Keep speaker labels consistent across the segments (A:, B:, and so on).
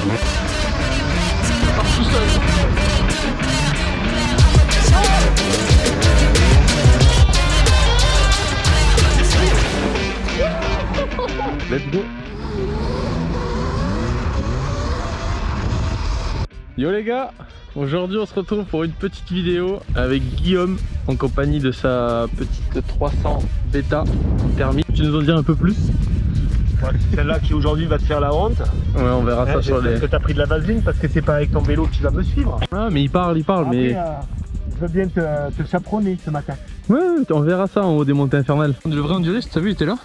A: Tout seul. Let's go. Yo les gars, aujourd'hui on se retrouve pour une petite vidéo avec Guillaume en compagnie de sa petite 300 bêta thermique. Tu nous en dis un peu plus?
B: Celle-là qui aujourd'hui va te faire la honte.
A: Ouais, on verra ça sur les...
B: Parce que t'as pris de la vaseline parce que c'est pas avec ton vélo que tu vas me suivre.
A: Ah mais il parle
B: Après,
A: mais...
B: je veux bien te chaperonner ce matin.
A: Ouais, on verra ça en haut des montées infernales. Le vrai enduriste, t'as vu, il était là.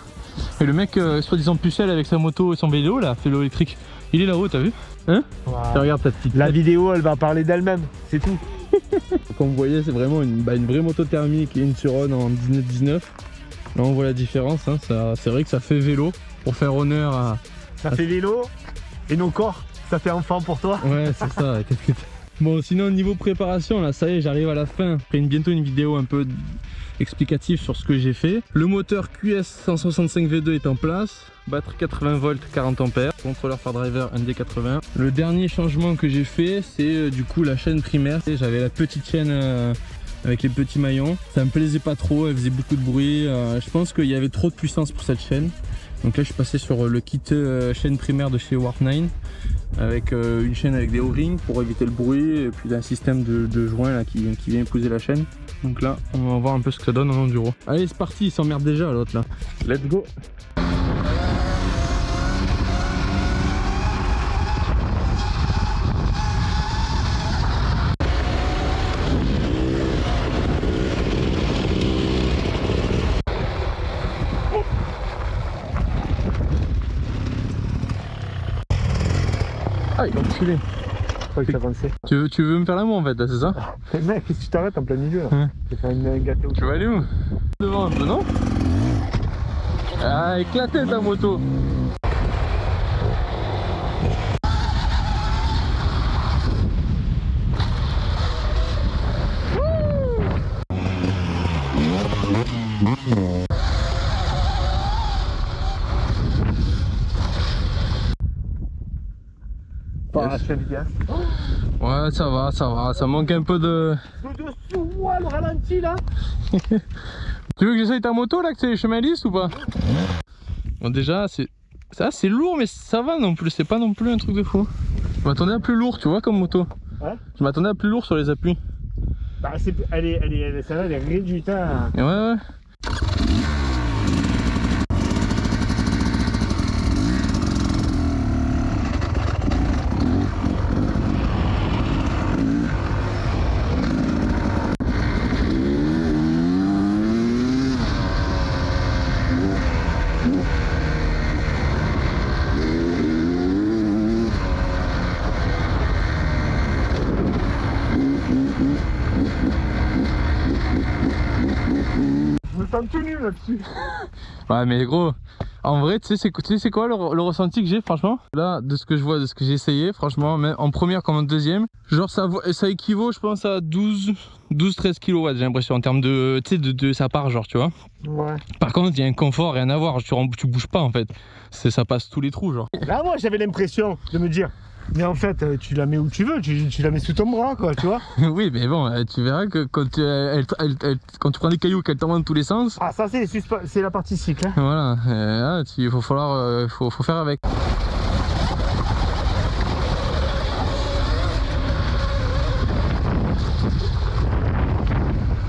A: Et le mec, soi-disant pucelle avec sa moto et son vélo là, vélo électrique, il est là-haut, t'as vu? Hein?
B: Wow.
A: Tu regardes ta petite...
B: La vidéo elle va parler d'elle-même, c'est tout.
A: Comme vous voyez, c'est vraiment une vraie moto thermique et une Suron en 19-19. Là on voit la différence, hein. C'est vrai que ça fait vélo, pour faire honneur à...
B: Ça fait vélo et nos corps, ça fait enfant pour toi.
A: Ouais, c'est ça. Bon, sinon niveau préparation, là ça y est, j'arrive à la fin. Je ferai bientôt une vidéo un peu explicative sur ce que j'ai fait. Le moteur QS 165 V2 est en place. Batterie 80 volts, 40 ampères. Contrôleur Far Driver ND80. Le dernier changement que j'ai fait, c'est du coup la chaîne primaire. J'avais la petite chaîne avec les petits maillons. Ça me plaisait pas trop, elle faisait beaucoup de bruit. Je pense qu'il y avait trop de puissance pour cette chaîne. Donc là je suis passé sur le kit chaîne primaire de chez Warp9 avec une chaîne avec des O-rings pour éviter le bruit et puis un système de joints là, qui vient épouser la chaîne. Donc là on va voir un peu ce que ça donne en enduro. Allez c'est parti, il s'emmerde déjà l'autre là. Let's go. Ah il va enculer.
B: Faut que t'avances.
A: Tu veux me faire l'amour en fait là, c'est ça?
B: Mec, qu'est-ce que tu t'arrêtes en plein milieu là?
A: Ouais.
B: Tu vas faire une gâteau.
A: Tu vas aller où? Devant un peu, non? Ah, éclaté ta moto!
B: Par la chaîne gaz.
A: Ouais, ça va, ça manque un peu de...
B: De dessous moi le ralenti là.
A: Tu veux que j'essaye ta moto là, que c'est les chemins lisses ou pas? Bon déjà, c'est lourd mais ça va non plus, c'est pas non plus un truc de fou. Je m'attendais à plus lourd, tu vois, comme moto.
B: Ouais.
A: Je m'attendais à plus lourd sur les appuis.
B: Bah celle-là elle est réduite hein.
A: Ouais, ouais.
B: Je me sens tout nul là-dessus.
A: Ouais mais gros, en vrai tu sais c'est quoi le ressenti que j'ai franchement? Là de ce que je vois, de ce que j'ai essayé, franchement, même en première comme en deuxième, genre ça équivaut je pense à 12-13 kW j'ai l'impression en termes de, tu sais, de sa part genre tu vois.
B: Ouais.
A: Par contre il y a un confort, rien à voir, tu bouges pas en fait, ça passe tous les trous genre.
B: Là moi j'avais l'impression de me dire, mais en fait tu la mets où tu veux, tu la mets sous ton bras quoi, tu vois.
A: Oui mais bon, tu verras que quand tu prends des cailloux qu'elle t'envoie dans tous les sens.
B: Ah ça c'est la partie cycle hein.
A: Voilà, là, il faut falloir, faut faire avec.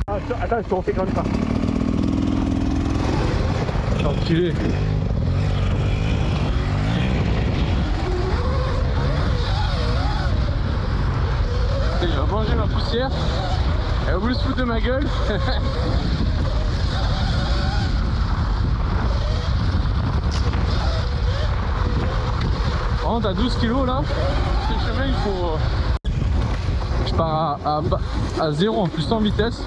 B: Ah, attends, je te refais quand même pas.
A: Enculé. Il va manger ma poussière. Elle va voulu se foutre de ma gueule. Par contre à 12 kg là, ce chemin il faut... Je pars à 0 en plus en vitesse.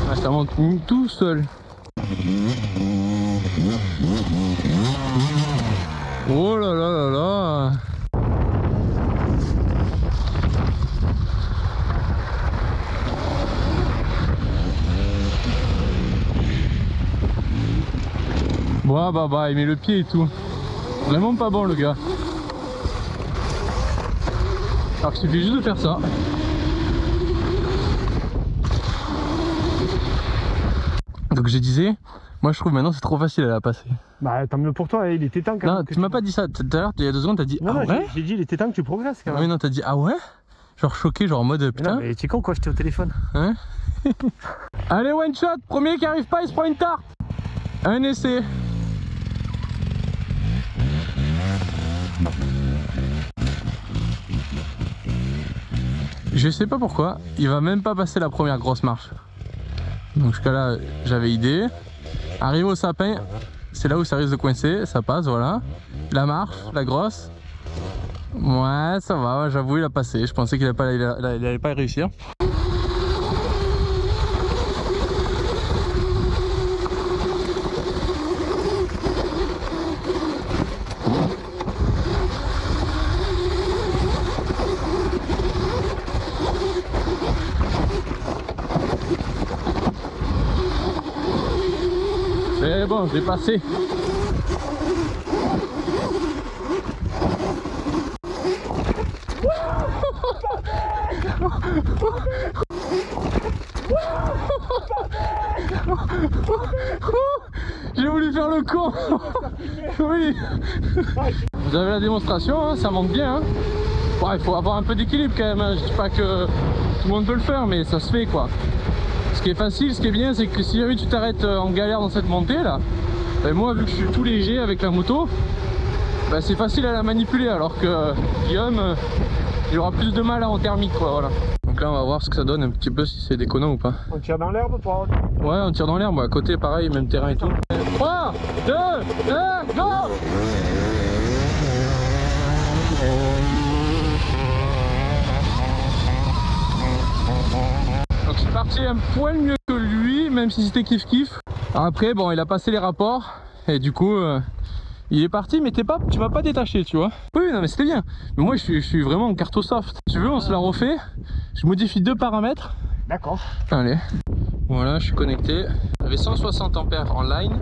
A: Ah, ça monte tout seul. Oh là là là là. Bah, il met le pied et tout. Vraiment pas bon le gars. Alors qu'il suffit juste de faire ça. Donc je disais, moi je trouve maintenant c'est trop facile à la passer.
B: Bah tant mieux pour toi, il était temps quand même.
A: Non, tu m'as pas dit ça tout à l'heure, il y a 2 secondes t'as dit
B: non,
A: ah ouais.
B: J'ai dit il était temps que tu progresses quand même.
A: Oui non, t'as dit ah ouais. Genre choqué, genre en mode putain.
B: Mais tu es con quoi, j'étais au téléphone.
A: Hein. Allez one shot, premier qui arrive pas il se prend une tarte. Un essai. Je sais pas pourquoi, il va même pas passer la première grosse marche. Donc jusqu'à là j'avais idée. Arrivé au sapin, c'est là où ça risque de coincer, ça passe, voilà. La marche, la grosse. Ouais, ça va, j'avoue il a passé, je pensais qu'il allait pas y réussir. C'est bon, je l'ai passé. J'ai voulu faire le con. Oui. Vous avez la démonstration, hein, ça monte bien. Hein. Bon, il faut avoir un peu d'équilibre quand même. Hein. Je dis pas que tout le monde peut le faire, mais ça se fait quoi. Ce qui est facile, ce qui est bien, c'est que si jamais tu t'arrêtes en galère dans cette montée là, ben moi vu que je suis tout léger avec la moto, ben c'est facile à la manipuler, alors que Guillaume, il aura plus de mal en thermique quoi, voilà. Donc là on va voir ce que ça donne un petit peu, si c'est déconnant ou pas.
B: On tire dans l'herbe toi?
A: Ouais, on tire dans l'herbe, à côté pareil, même terrain et tout. 3, 2, 1, go! Donc je suis parti un poil mieux que lui, même si c'était kiff kiff. Après bon, il a passé les rapports et du coup il est parti, mais tu m'as pas détaché, tu vois. Oui non mais c'était bien. Mais moi je suis vraiment en carto soft. Si tu veux on se la refait. Je modifie 2 paramètres.
B: D'accord.
A: Allez. Voilà, je suis connecté. J'avais 160 ampères en line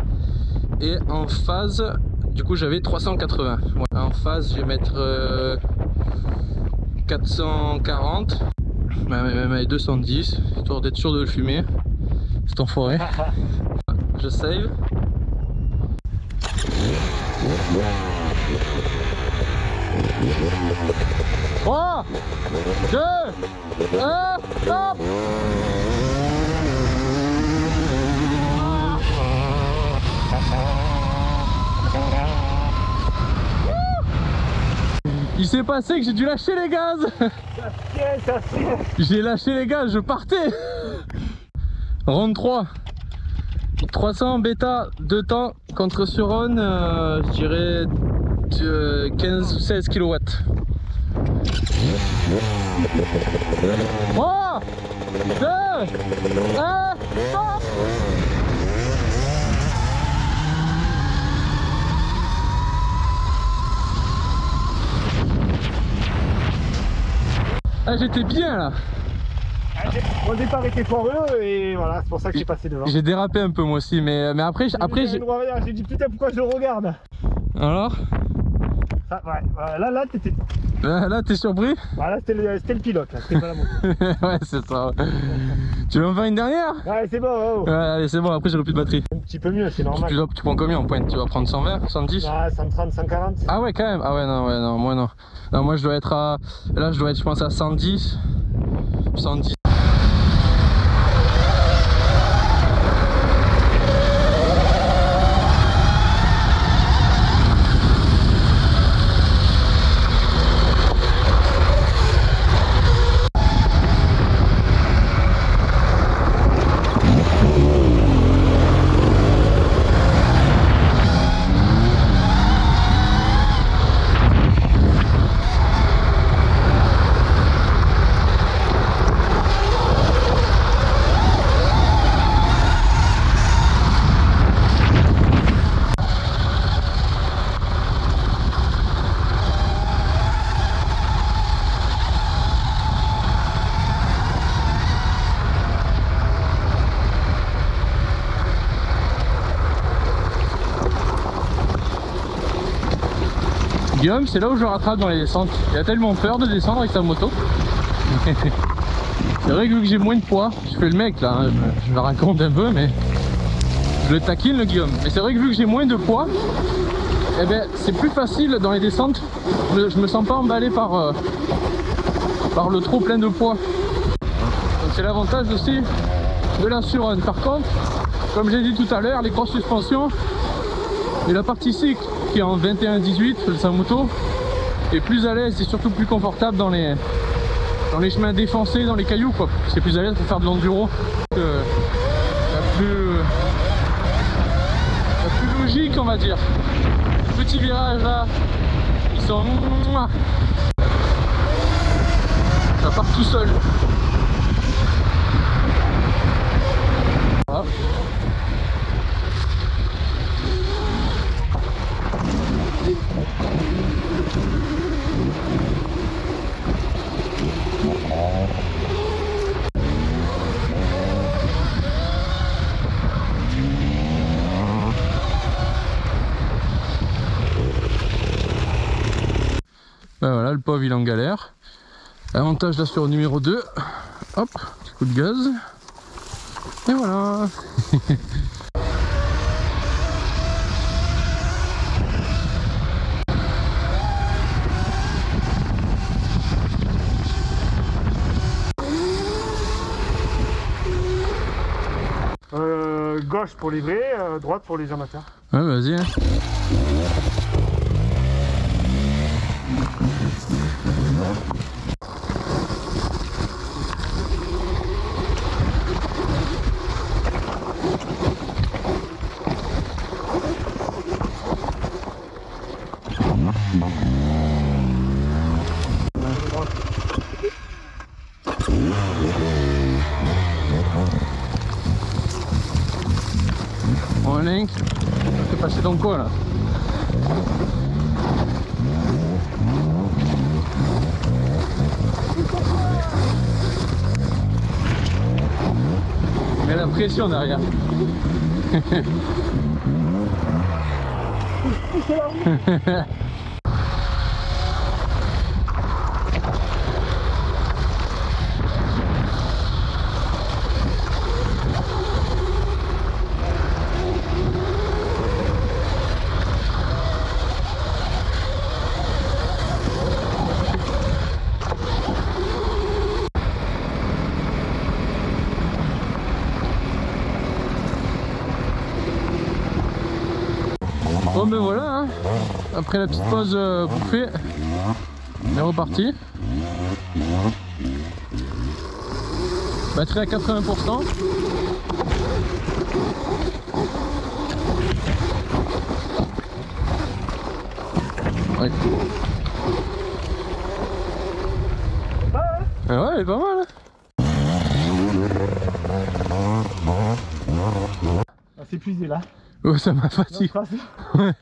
A: et en phase, du coup j'avais 380. Voilà, en phase je vais mettre 440. Même avec 210, histoire d'être sûr de le fumer, cet enfoiré. Je save. Trois, 2, 1, hop! Il s'est passé que j'ai dû lâcher les gaz. J'ai lâché les gaz, je partais. Round 3. 300 bêta, 2 temps contre Suron, je dirais 15 ou 16 kW. 3, 2, 1, stop! Ah, j'étais bien là.
B: Mon départ était foireux et voilà, c'est pour ça que j'ai passé devant.
A: J'ai dérapé un peu moi aussi, mais après
B: j'ai dit putain pourquoi je le regarde.
A: Alors
B: ça, ouais, là t'étais...
A: Là t'es surpris?
B: Là c'était le pilote, c'était pas la moto.
A: Ouais c'est ça. Tu veux en faire une dernière?
B: Ouais c'est bon. Oh.
A: Ouais allez c'est bon, après j'aurai plus de batterie.
B: Un petit peu mieux, c'est normal.
A: Tu prends combien en pointe? Tu vas prendre 120, 110?
B: Ah 130, 140.
A: Ah ouais quand même. Ah ouais non, moi non. Non moi je dois être à... Là je dois être je pense à 110. 110. Guillaume, c'est là où je le rattrape dans les descentes. Il a tellement peur de descendre avec sa moto. C'est vrai que vu que j'ai moins de poids, je fais le mec là, hein, je le raconte un peu, mais je le taquine le Guillaume. Mais c'est vrai que vu que j'ai moins de poids, eh ben, c'est plus facile dans les descentes. Je me sens pas emballé par le trop plein de poids. Donc c'est l'avantage aussi de la Surrun. Par contre, comme j'ai dit tout à l'heure, les grosses suspensions et la partie cycle qui est en 21-18 de sa moto est plus à l'aise et surtout plus confortable dans les chemins défoncés, dans les cailloux quoi. C'est plus à l'aise pour faire de l'enduro. La plus logique on va dire. Petit virage là, ils sont... Ça part tout seul. Voilà. Ben voilà, le pauvre il est en galère. Avantage là sur le numéro 2. Hop, petit coup de gaz. Et voilà.
B: Gauche pour les vrais, droite pour les amateurs.
A: Ouais, vas-y. Hein. Bon Link, t'es passé dans quoi là? Mais la pression derrière. Bon ben voilà, hein. Après la petite pause bouffée, on est reparti. Batterie à 80%. Ouais. Ah ouais, elle est pas mal.
B: On s'est épuisé là.
A: Oh, ça m'a fatigué. Ouais.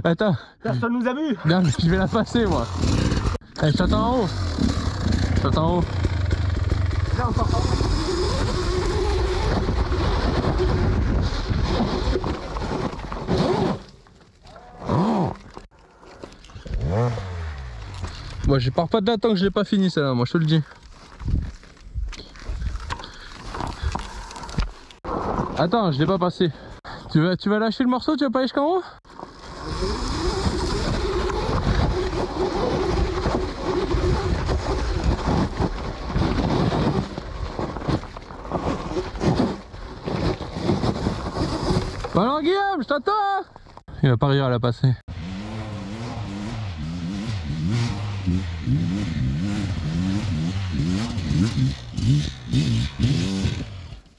A: Attends.
B: Personne nous a vu.
A: Non, mais je vais la passer moi. Allez, je t'attends en haut. Je t'attends en haut.
B: Là, on part pas.
A: Moi, je pars pas de là tant que je l'ai pas fini celle-là, moi je te le dis. Attends, je l'ai pas passé. Tu vas lâcher le morceau, tu vas pas aller jusqu'en haut? Bah alors Guillaume, je t'attends. Il va pas arriver à la passer.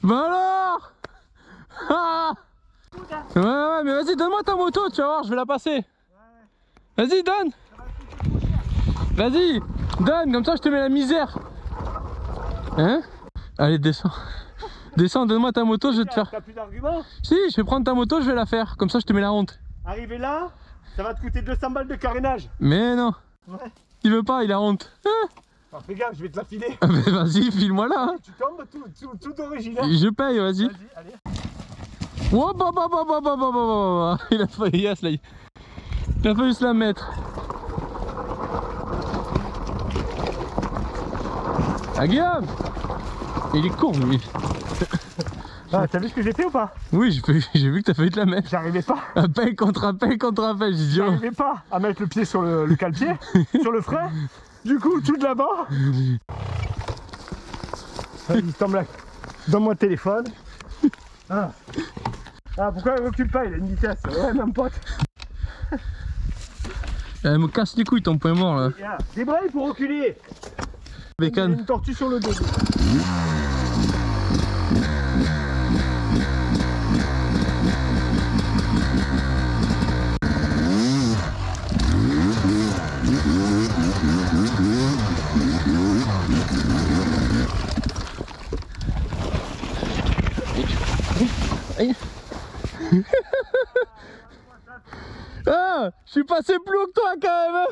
A: Bah alors. Ah, ouais, mais vas-y, donne-moi ta moto, tu vas voir, je vais la passer. Vas-y, donne. Vas-y, donne, comme ça je te mets la misère. Hein? Allez, descends. Descends, donne-moi ta moto, je vais te faire...
B: T'as plus d'arguments?
A: Si, je vais prendre ta moto, je vais la faire. Comme ça, je te mets la honte.
B: Arrivé là, ça va te coûter 200 balles de carénage.
A: Mais non.
B: Ouais.
A: Il veut pas, il a honte.
B: Alors fais gaffe, je vais te la filer.
A: Ah, mais vas-y, file-moi là. Hein.
B: Tu tombes tout original.
A: Je paye, vas-y.
B: Vas-y, allez.
A: Oh, bah. Il a failli, yes, là. Il a failli se la mettre. Ah Guillaume, il est con lui.
B: Ah, t'as vu ce que j'ai fait ou pas?
A: Oui, j'ai vu que t'as failli te la mettre.
B: J'arrivais pas.
A: Appel contre appel contre appel, idiot.
B: J'arrivais pas à mettre le pied sur le cale-pied, sur le frein. Du coup, tout de là-bas. Il tombe là. Donne-moi le téléphone. Ah. Ah, pourquoi il recule pas? Il a une vitesse. Ouais, même pote.
A: Elle me casse les couilles ton point mort là.
B: Débraye pour reculer.
A: Bécane.
B: Une tortue sur le dos.
A: Ah, je suis passé plus haut que toi quand même.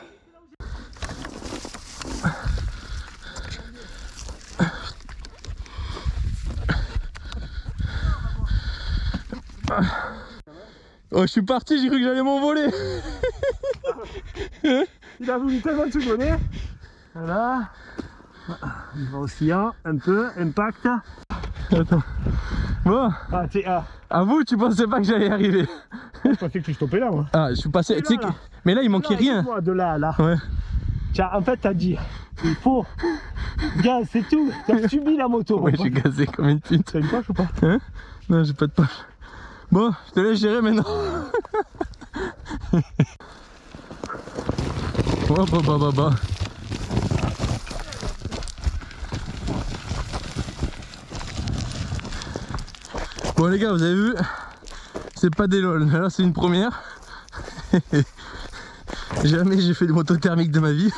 A: Oh, je suis parti, j'ai cru que j'allais m'envoler.
B: Il a voulu tellement tout donner. Voilà. Il va oscillant un peu, impact.
A: Attends. Bon.
B: Ah,
A: À vous, tu pensais pas que j'allais y arriver?
B: je pensais que tu stoppais là, moi.
A: Ah, je suis passé.
B: Là,
A: Tu sais que...
B: là.
A: Mais là, il manquait rien.
B: De là à là.
A: Ouais.
B: Tiens, en fait, t'as dit, il faut. Gaz, c'est tout. T'as subi la moto.
A: Ouais, j'ai gazé comme une pute.
B: T'as une poche ou pas?
A: Hein? Non, j'ai pas de poche. Bon, je te laisse gérer maintenant. Oh, bah. Bon les gars, vous avez vu, c'est pas des lol, là c'est une première. Jamais j'ai fait de moto thermique de ma vie.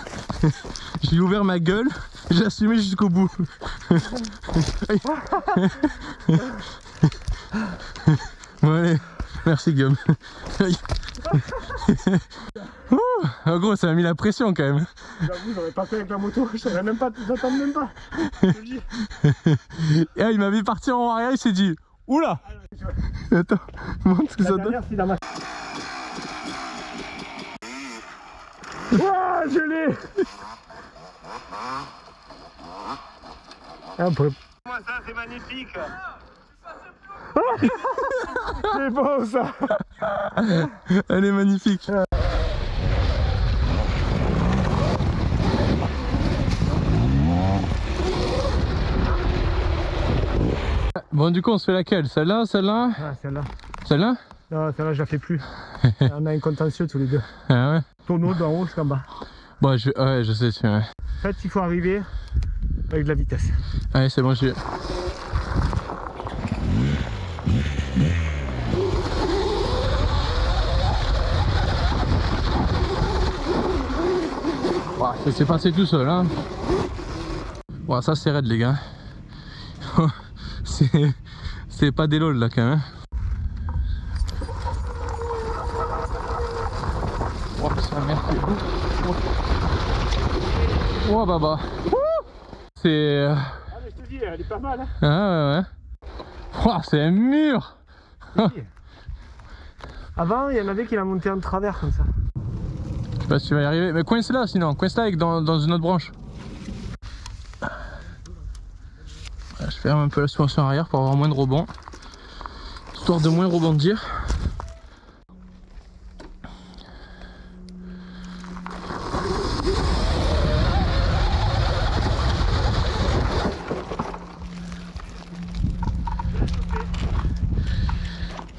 A: J'ai ouvert ma gueule, j'ai assumé jusqu'au bout. Bon allez, merci Guillaume. En gros ça m'a mis la pression quand même.
B: J'avoue, j'aurais pas fait avec la moto, je saurais même pas, j'attends même pas.
A: Et il m'a vu partir en arrière, il s'est dit oula. Attends, montre ce que ça donne.
B: Ouah, je l'ai. Ah, moi ça c'est magnifique. C'est beau ça.
A: Elle est magnifique. Bon du coup on se fait laquelle? Celle-là? Celle-là?
B: Ah, celle-là.
A: Celle-là?
B: Non, celle-là je la fais plus. On a un contentieux tous les deux.
A: Ah ouais?
B: Tonneau d'en haut jusqu'en bas.
A: Bon ouais je sais. Ouais.
B: En fait il faut arriver avec de la vitesse.
A: Allez c'est bon, j'ai... Ça s'est passé tout seul hein. Bon, ça c'est raide les gars. C'est pas des lol là quand même. Oh ça merde. Oh bah. C'est...
B: Ah mais je te dis, elle est pas mal hein.
A: Ah ouais. Oh, c'est un mur.
B: Avant il y en avait qui la montaient en travers comme ça.
A: Je sais pas si tu vas y arriver, mais coince là sinon, coince là avec dans une autre branche. Voilà, je ferme un peu la suspension arrière pour avoir moins de rebond, histoire de moins rebondir.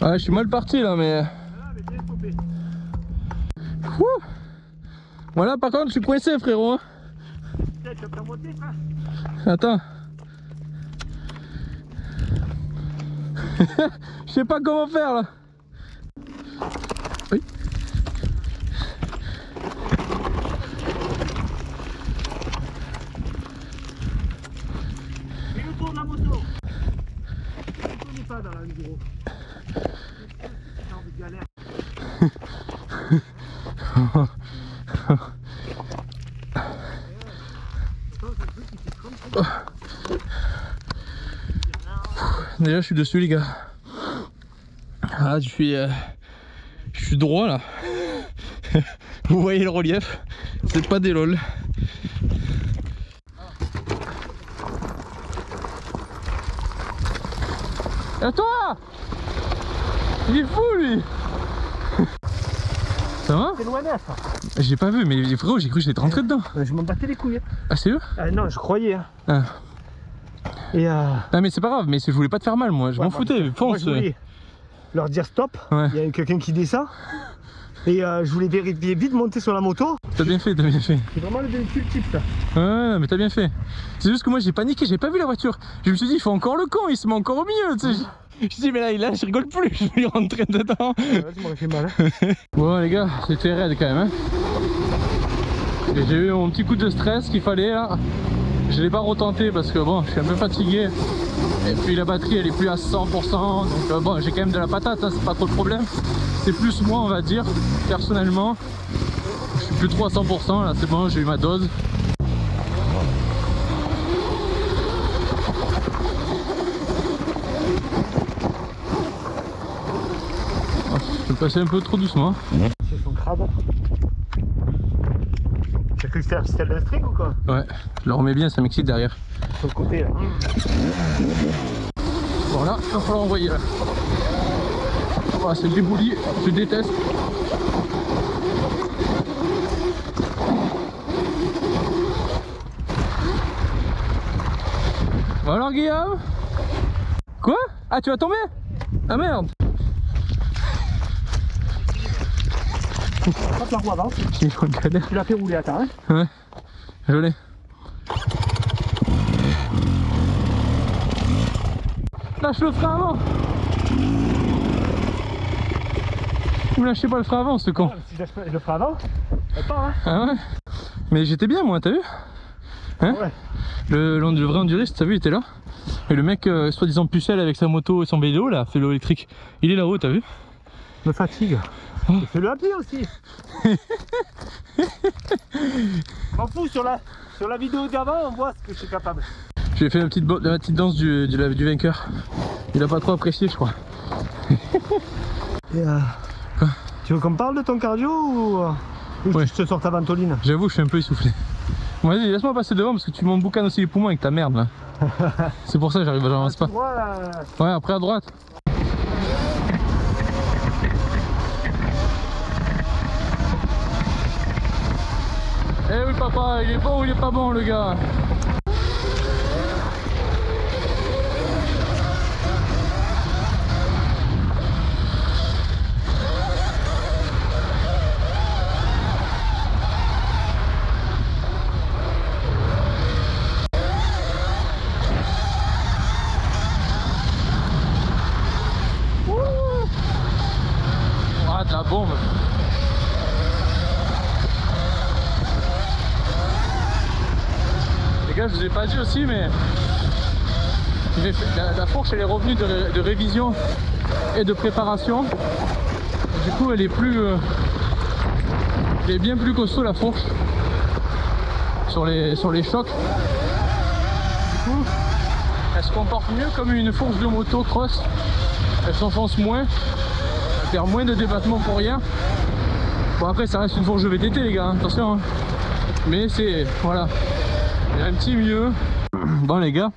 A: Ouais, je suis mal parti là, mais... Ouh. Voilà, par contre, je suis coincé, frérot. Hein. Attends. Je sais pas comment faire là. Oui.
B: Et le tour de la moto. On n'est pas dans la vidéo. De galère.
A: Déjà je suis dessus les gars. Ah je suis droit là. Vous voyez le relief, c'est pas des lol. À toi! Il est fou lui! Ça va?
B: C'est loin ça.
A: J'ai pas vu, mais frérot, j'ai cru que j'étais rentré dedans.
B: Je m'en battais les couilles.
A: Ah, c'est eux?
B: Non, je croyais. Hein.
A: Ah.
B: Et
A: Non, mais c'est pas grave, mais je voulais pas te faire mal, moi. Je m'en foutais, fonce.
B: Moi, je voulais leur dire stop.
A: Ouais.
B: Il y a quelqu'un qui descend. Et je voulais vérifier vite monter sur la moto.
A: T'as bien fait, t'as bien fait.
B: C'est vraiment le véhicule type ça.
A: Ouais, mais t'as bien fait. C'est juste que moi j'ai paniqué, j'ai pas vu la voiture. Je me suis dit, il fait encore le con, il se met encore au milieu, tu sais. Je me suis dit, mais là, je rigole plus, je vais lui rentrer dedans.
B: Ouais, tu m'aurais fait mal. Hein.
A: Bon, les gars, c'était raide quand même. Hein. J'ai eu mon petit coup de stress qu'il fallait là. Je l'ai pas retenté parce que bon, je suis un peu fatigué. Et puis la batterie elle est plus à 100%. Donc bon, j'ai quand même de la patate, hein, c'est pas trop le problème. C'est plus moi, on va dire, personnellement. Je suis plus trop à 100%, là c'est bon, j'ai eu ma dose. Je vais passer un peu trop doucement.
B: C'est son crabe. T'as cru que c'était un système de string ou quoi?
A: Ouais, je le remets bien, ça m'excite derrière.
B: Sur le côté là.
A: Bon là, il va falloir envoyer là. Voilà, c'est le débouli, je déteste. Bon alors Guillaume? Quoi? Ah, tu vas tomber? Ah merde!
B: Hop, la roue avant.
A: J'ai eu une galère.
B: Tu l'as fait rouler à temps, hein?
A: Ouais, je l'ai. Lâche le frein avant! Vous me lâchez pas le frein avant, ce con!
B: Si je le frein avant, attends, hein?
A: Ah ouais? Mais j'étais bien, moi, t'as vu? Hein?
B: Ouais.
A: Le vrai enduriste, t'as vu, il était là. Et le mec, soi-disant pucelle avec sa moto et son vélo, là, vélo électrique, il est là-haut, t'as vu?
B: Me fatigue.
A: Oh.
B: Fais-le à pied aussi. M'en fous, sur la vidéo d'avant, on voit ce que je suis capable.
A: J'ai fait la petite danse du vainqueur. Il a pas trop apprécié, je crois.
B: Et
A: Quoi?
B: Tu veux qu'on parle de ton cardio ou
A: Ouais.
B: je te sors ta ventoline?
A: J'avoue, je suis un peu essoufflé. Bon, vas-y, laisse-moi passer devant parce que tu m'emboucanes aussi les poumons avec ta merde là. C'est pour ça que j'avance pas. Ouais, après à droite. Eh oui papa, il est bon ou il est pas bon le gars? Ah, de la bombe. Les gars, je vous ai pas dit aussi, mais la fourche elle est revenue de révision et de préparation. Du coup, elle est bien plus costaud la fourche sur les chocs. Du coup, elle se comporte mieux comme une fourche de moto cross. Elle s'enfonce moins, elle perd moins de débattement pour rien. Bon après, ça reste une fourche de VTT les gars, hein, attention. Hein. Mais c'est voilà. Il y a un petit mieux. Bon les gars,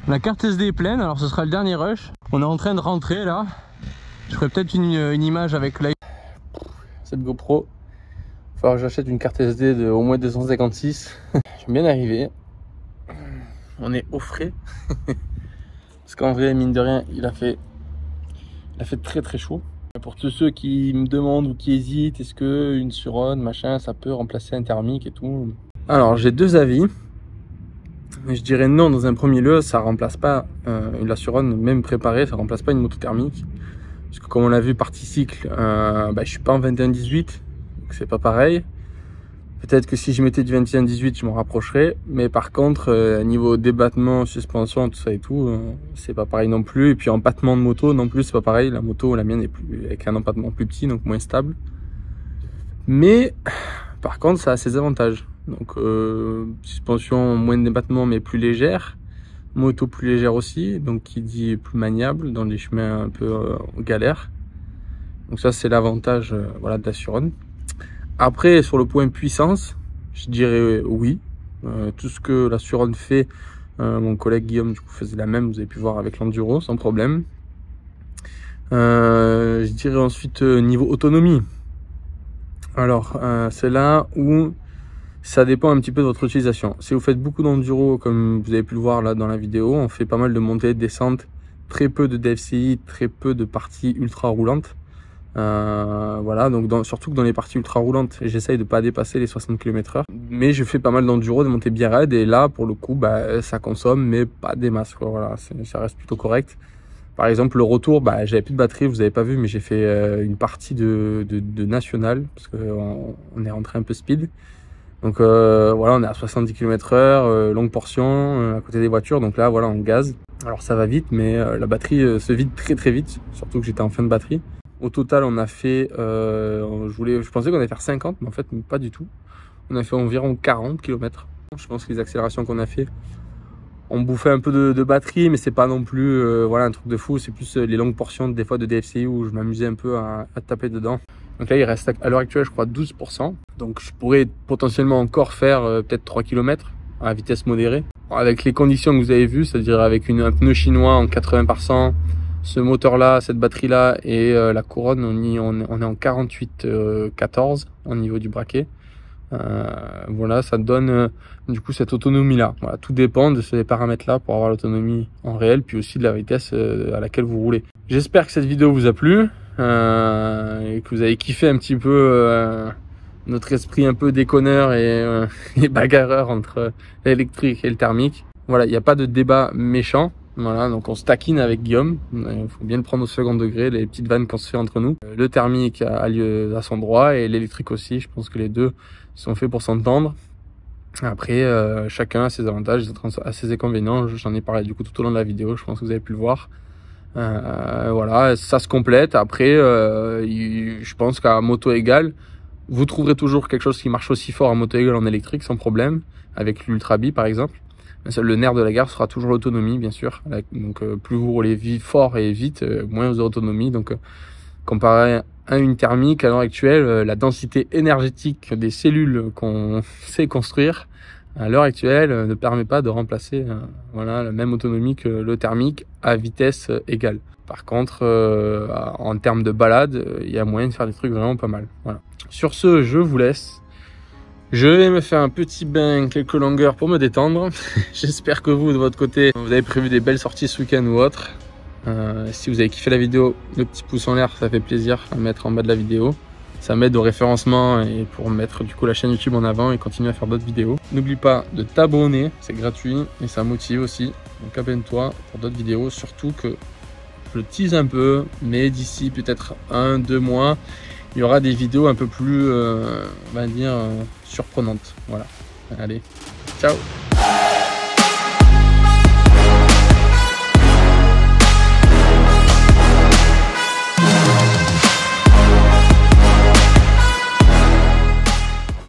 A: la carte SD est pleine, alors ce sera le dernier rush. On est en train de rentrer là. Je ferai peut-être une image avec cette GoPro. Il va falloir que j'achète une carte SD de au moins 256. J'aime bien arriver. On est au frais. Parce qu'en vrai, mine de rien, il a fait très très chaud. Pour tous ceux qui me demandent ou qui hésitent, est-ce que une Suron, machin, ça peut remplacer un thermique et tout. Alors j'ai deux avis. Je dirais non, dans un premier lieu, ça remplace pas la Suron, même préparée, ça remplace pas une moto thermique. Parce que comme on l'a vu partie cycle, je suis pas en 21-18, donc c'est pas pareil. Peut-être que si je mettais du 21-18, je m'en rapprocherais. Mais par contre, niveau débattement, suspension, tout ça et tout, c'est pas pareil non plus. Et puis empattement de moto non plus, c'est pas pareil. La moto, la mienne est plus avec un empattement plus petit, donc moins stable. Mais par contre, ça a ses avantages. Donc suspension moins de débattement mais plus légère, moto plus légère aussi, donc qui dit plus maniable dans les chemins un peu galères. Donc ça c'est l'avantage voilà, de la Suron. Après sur le point puissance, je dirais oui. Tout ce que la Suron fait, mon collègue Guillaume du coup faisait la même, vous avez pu voir avec l'enduro sans problème. Je dirais ensuite niveau autonomie. Alors c'est là où ça dépend un petit peu de votre utilisation. Si vous faites beaucoup d'enduro, comme vous avez pu le voir là dans la vidéo, on fait pas mal de montées, de descentes, très peu de DFCI, très peu de parties ultra roulantes. Voilà, donc surtout que dans les parties ultra roulantes, j'essaye de pas dépasser les 60 km/h. Mais je fais pas mal d'enduro, des montées bien raides, et là pour le coup, bah, ça consomme, mais pas des masses, quoi. Voilà, ça reste plutôt correct. Par exemple, le retour, bah, j'avais plus de batterie, vous avez pas vu, mais j'ai fait une partie de national, parce qu'on est rentré un peu speed. Donc voilà, on est à 70 km/h, longue portion, à côté des voitures, donc là voilà, on gaz. Alors ça va vite, mais la batterie se vide très très vite, surtout que j'étais en fin de batterie. Au total, on a fait, je pensais qu'on allait faire 50, mais en fait pas du tout. On a fait environ 40 km. Je pense que les accélérations qu'on a fait, on bouffait un peu de batterie, mais c'est pas non plus voilà, un truc de fou. C'est plus les longues portions des fois de DFCI où je m'amusais un peu à taper dedans. Donc là, il reste à l'heure actuelle, je crois, 12%. Donc je pourrais potentiellement encore faire peut-être 3 km à vitesse modérée. Avec les conditions que vous avez vues, c'est-à-dire avec un pneu chinois en 80 par 100, ce moteur-là, cette batterie-là et la couronne, on est en 48-14 au niveau du braquet. Voilà, ça donne du coup cette autonomie-là. Voilà, tout dépend de ces paramètres-là pour avoir l'autonomie en réel, puis aussi de la vitesse à laquelle vous roulez. J'espère que cette vidéo vous a plu. Et que vous avez kiffé un petit peu notre esprit un peu déconneur et bagarreur entre l'électrique et le thermique. Voilà, il n'y a pas de débat méchant. Voilà, donc on se taquine avec Guillaume. Il faut bien le prendre au second degré, les petites vannes qu'on se fait entre nous. Le thermique a lieu à son droit et l'électrique aussi. Je pense que les deux sont faits pour s'entendre. Après, chacun a ses avantages, a ses inconvénients. J'en ai parlé du coup tout au long de la vidéo. Je pense que vous avez pu le voir. Voilà, ça se complète. Après, je pense qu'à moto égale, vous trouverez toujours quelque chose qui marche aussi fort à moto égale en électrique sans problème, avec l'Ultra Bi par exemple. Le nerf de la guerre sera toujours l'autonomie, bien sûr. Donc plus vous roulez fort et vite, moins vous aurez d'autonomie. Donc comparé à une thermique, à l'heure actuelle, la densité énergétique des cellules qu'on sait construire à l'heure actuelle ne permet pas de remplacer voilà, la même autonomie que le thermique à vitesse égale. Par contre, en termes de balade, il y a moyen de faire des trucs vraiment pas mal. Voilà. Sur ce, je vous laisse. Je vais me faire un petit bain, quelques longueurs pour me détendre. J'espère que vous, de votre côté, vous avez prévu des belles sorties ce week-end ou autre. Si vous avez kiffé la vidéo, le petit pouce en l'air, ça fait plaisir à mettre en bas de la vidéo. Ça m'aide au référencement et pour mettre du coup la chaîne YouTube en avant et continuer à faire d'autres vidéos. N'oublie pas de t'abonner, c'est gratuit et ça motive aussi. Donc abonne-toi pour d'autres vidéos, surtout que je le tease un peu, mais d'ici peut-être 1-2 mois, il y aura des vidéos un peu plus, on va dire, surprenantes. Voilà. Allez, ciao!